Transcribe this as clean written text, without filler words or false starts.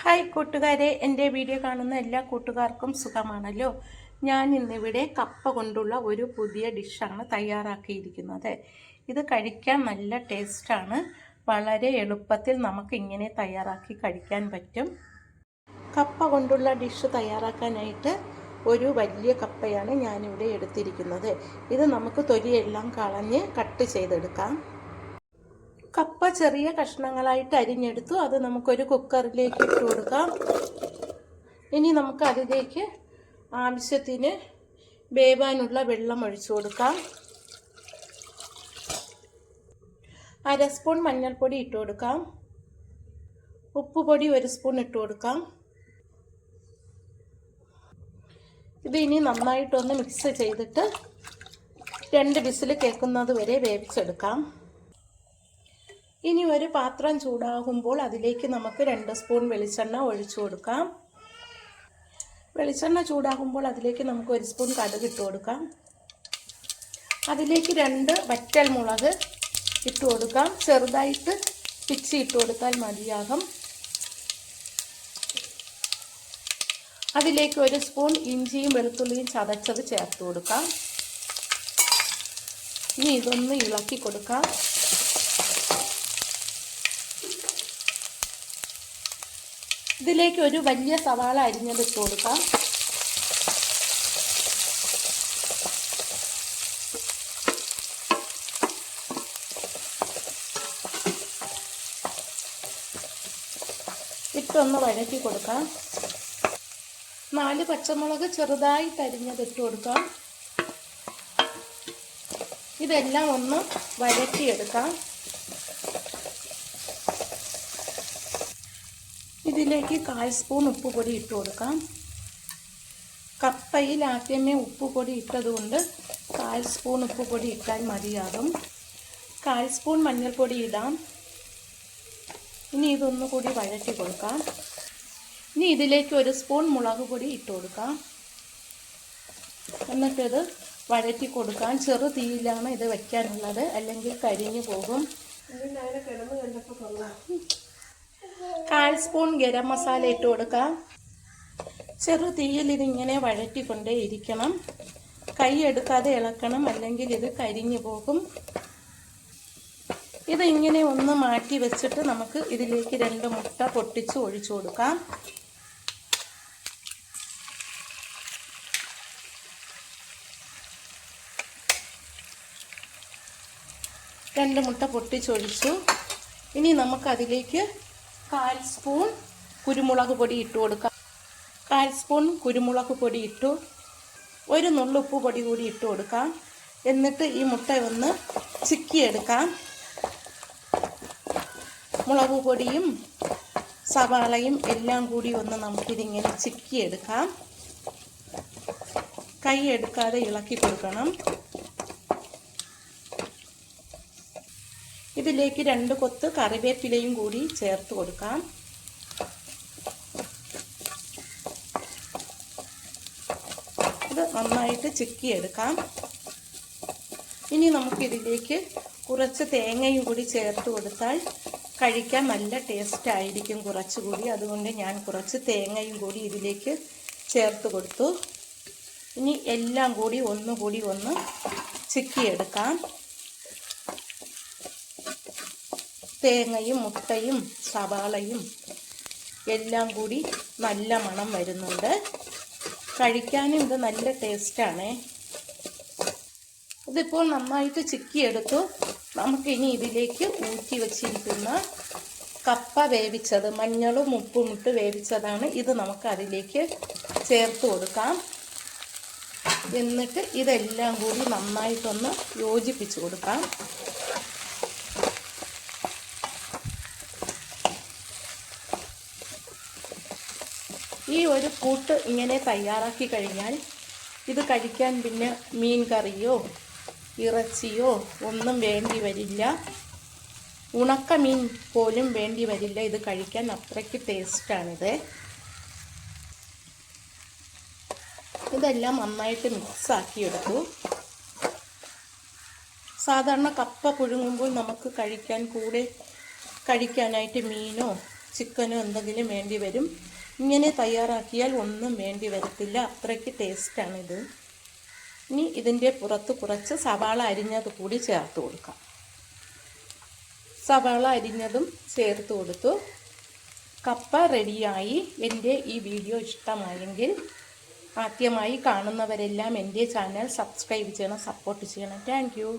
Hi കൂട്ടുകാരെ, എൻ്റെ video കാണുന്ന എല്ലാ കൂട്ടുകാർക്കും സുഖമാണല്ലോ. ഞാൻ ഇന്നിവിടെ കപ്പ കൊണ്ടുള്ള ഒരു പുതിയ ഡിഷാണ് തയ്യാറാക്കിയിരിക്കുന്നത്. ഇത് കഴിക്കാൻ നല്ല ടേസ്റ്റാണ്. വളരെ എളുപ്പത്തിൽ നമുക്ക് ഇങ്ങനെ തയ്യാറാക്കി കഴിക്കാൻ പറ്റും. കപ്പ കൊണ്ടുള്ള ഡിഷ് തയ്യാറാക്കാനായിട്ട് ഒരു വലിയ കപ്പയാണ് ഞാനിവിടെ എടുത്തിരിക്കുന്നത്. ഇത് നമുക്ക് തൊലിയെല്ലാം കളഞ്ഞ് കട്ട് ചെയ്തെടുക്കാം. കപ്പ ചെറിയ കഷ്ണങ്ങളായിട്ട് അരിഞ്ഞെടുത്തു. അത് നമുക്കൊരു കുക്കറിലേക്ക് ഇട്ട് കൊടുക്കാം. ഇനി നമുക്ക് അതിലേക്ക് ആവശ്യത്തിന് വേവാനുള്ള വെള്ളം ഒഴിച്ചു കൊടുക്കാം. 1/2 സ്പൂൺ മഞ്ഞൾപ്പൊടി ഇട്ട് കൊടുക്കാം. ഉപ്പുപൊടി 1 സ്പൂൺ ഇട്ട് കൊടുക്കാം. ഇത് ഇനി നന്നായിട്ടൊന്ന് മിക്സ് ചെയ്തിട്ട് 2 വിസിൽ കേൾക്കുന്നത് വരെ വേവിച്ചെടുക്കാം. ഇനി ഒരു പാത്രം ചൂടാകുമ്പോൾ അതിലേക്ക് നമുക്ക് 2 സ്പൂൺ വെളിച്ചെണ്ണ ഒഴിച്ചു കൊടുക്കാം. വെളിച്ചെണ്ണ ചൂടാകുമ്പോൾ അതിലേക്ക് നമുക്ക് 1 സ്പൂൺ കടുക് ഇട്ട് കൊടുക്കാം. അതിലേക്ക് 2 വറ്റൽ മുളക് ഇട്ട് കൊടുക്കാം. ചെറുതായിട്ട് പിച്ചി ഇട്ട് കൊടുത്താൽ മതിയാകും. അതിലേക്ക് 1 സ്പൂൺ ഇഞ്ചിയും വെളുത്തുള്ളിയും ചതച്ചത് ചേർത്ത് കൊടുക്കാം. ഇനി ഇതൊന്ന് ഇളക്കി കൊടുക്കാം. ഇതിലേക്ക് ഒരു വലിയ സവാള അരിഞ്ഞത് ഇട്ട് കൊടുക്കാം. ഇട്ടൊന്ന് വഴറ്റി കൊടുക്കാം. 4 പച്ചമുളക് ചെറുതായിട്ട് അരിഞ്ഞത് ഇട്ട് കൊടുക്കാം. ഇതെല്ലാം ഒന്ന് വഴറ്റിയെടുക്കാം. ഇതിലേക്ക് 1/4 സ്പൂൺ ഉപ്പുപൊടി ഇട്ട് കൊടുക്കാം. കപ്പയിൽ ആദ്യമേ ഉപ്പുപൊടി ഇട്ടതുകൊണ്ട് 1/4 സ്പൂൺ ഉപ്പുപൊടി ഇട്ടാൽ മതിയാകും. 1/4 സ്പൂൺ മഞ്ഞൾപ്പൊടി ഇടാം. ഇനി ഇതൊന്നുകൂടി വഴറ്റി കൊടുക്കാം. ഇനി ഇതിലേക്ക് 1 സ്പൂൺ മുളക് പൊടി ഇട്ട് കൊടുക്കാം. എന്നിട്ടിത് വഴറ്റി കൊടുക്കാം. ചെറു തീയിലാണ് ഇത് വയ്ക്കാനുള്ളത്, അല്ലെങ്കിൽ കരിഞ്ഞു പോകും. 1/4 സ്പൂൺ ഗരം മസാല ഇട്ട് കൊടുക്കാം. ചെറു തീയിൽ ഇതിങ്ങനെ വഴറ്റിക്കൊണ്ടേ ഇരിക്കണം. കൈ എടുക്കാതെ ഇളക്കണം, അല്ലെങ്കിൽ ഇത് കരിഞ്ഞു പോകും. ഇത് ഇങ്ങനെ ഒന്ന് മാറ്റി വെച്ചിട്ട് നമുക്ക് ഇതിലേക്ക് 2 മുട്ട പൊട്ടിച്ച് ഒഴിച്ചു കൊടുക്കാം. രണ്ട് മുട്ട പൊട്ടിച്ചൊഴിച്ചു. ഇനി നമുക്ക് അതിലേക്ക് 1/4 സ്പൂൺ കുരുമുളക് പൊടി ഇട്ട് കൊടുക്കാം. 1/4 സ്പൂൺ കുരുമുളക് പൊടി ഇട്ടു. 1 നുള്ളു ഉപ്പ് പൊടി കൂടി ഇട്ട് കൊടുക്കാം. എന്നിട്ട് ഈ മുട്ട ഒന്ന് ചിക്കിയെടുക്കാം. മുളക് പൊടിയും സവാളയും എല്ലാം കൂടി ഒന്ന് നമുക്കിതിങ്ങനെ ചിക്കിയെടുക്കാം. കൈ എടുക്കാതെ ഇളക്കി കൊടുക്കണം. ഇതിലേക്ക് 2 കൊത്ത് കറിവേപ്പിലയും കൂടി ചേർത്ത് കൊടുക്കാം. ഇത് നന്നായിട്ട് ചിക്കിയെടുക്കാം. ഇനി നമുക്കിതിലേക്ക് കുറച്ച് തേങ്ങയും കൂടി ചേർത്ത് കൊടുത്താൽ കഴിക്കാൻ നല്ല ടേസ്റ്റ് ആയിരിക്കും കുറച്ചുകൂടി. അതുകൊണ്ട് ഞാൻ കുറച്ച് തേങ്ങയും കൂടി ഇതിലേക്ക് ചേർത്ത് കൊടുത്തു. ഇനി എല്ലാം കൂടി ഒന്നുകൂടി ഒന്ന് ചിക്കിയെടുക്കാം. തേങ്ങയും മുട്ടയും സവാളയും എല്ലാം കൂടി നല്ല മണം വരുന്നുണ്ട്. കഴിക്കാനും ഇത് നല്ല ടേസ്റ്റാണ്. ഇതിപ്പോൾ നന്നായിട്ട് ചിക്കിയെടുത്തു. നമുക്കിനി ഇതിലേക്ക് ഊറ്റി വച്ചിരിക്കുന്ന കപ്പ വേവിച്ചത്, മഞ്ഞളും ഉപ്പും ഇട്ട് വേവിച്ചതാണ്, ഇത് നമുക്ക് അതിലേക്ക് ചേർത്ത് കൊടുക്കാം. എന്നിട്ട് ഇതെല്ലാം കൂടി നന്നായിട്ടൊന്ന് യോജിപ്പിച്ച് കൊടുക്കാം. ഈ ഒരു കൂട്ട് ഇങ്ങനെ തയ്യാറാക്കി കഴിഞ്ഞാൽ ഇത് കഴിക്കാൻ പിന്നെ മീൻ കറിയോ ഇറച്ചിയോ ഒന്നും വേണ്ടി വരില്ല. ഉണക്ക മീൻ പോലും വേണ്ടി വരില്ല. ഇത് കഴിക്കാൻ അത്രയ്ക്ക് ടേസ്റ്റാണിത്. ഇതെല്ലാം നന്നായിട്ട് മിക്സാക്കിയെടുത്തു. സാധാരണ കപ്പ പുഴുങ്ങുമ്പോൾ നമുക്ക് കഴിക്കാനായിട്ട് മീനോ ചിക്കനോ എന്തെങ്കിലും വേണ്ടി വരും. ഇങ്ങനെ തയ്യാറാക്കിയാൽ ഒന്നും വേണ്ടി വരത്തില്ല, അത്രയ്ക്ക് ടേസ്റ്റാണിത്. ഇനി ഇതിൻ്റെ പുറത്ത് കുറച്ച് സവാള അരിഞ്ഞത് കൂടി ചേർത്ത് കൊടുക്കാം. സവാള അരിഞ്ഞതും ചേർത്ത് കൊടുത്തു. കപ്പ റെഡിയായി. എൻ്റെ ഈ വീഡിയോ ഇഷ്ടമായെങ്കിൽ ആദ്യമായി കാണുന്നവരെല്ലാം എൻ്റെ ചാനൽ സബ്സ്ക്രൈബ് ചെയ്യണം, സപ്പോർട്ട് ചെയ്യണം. Thank you.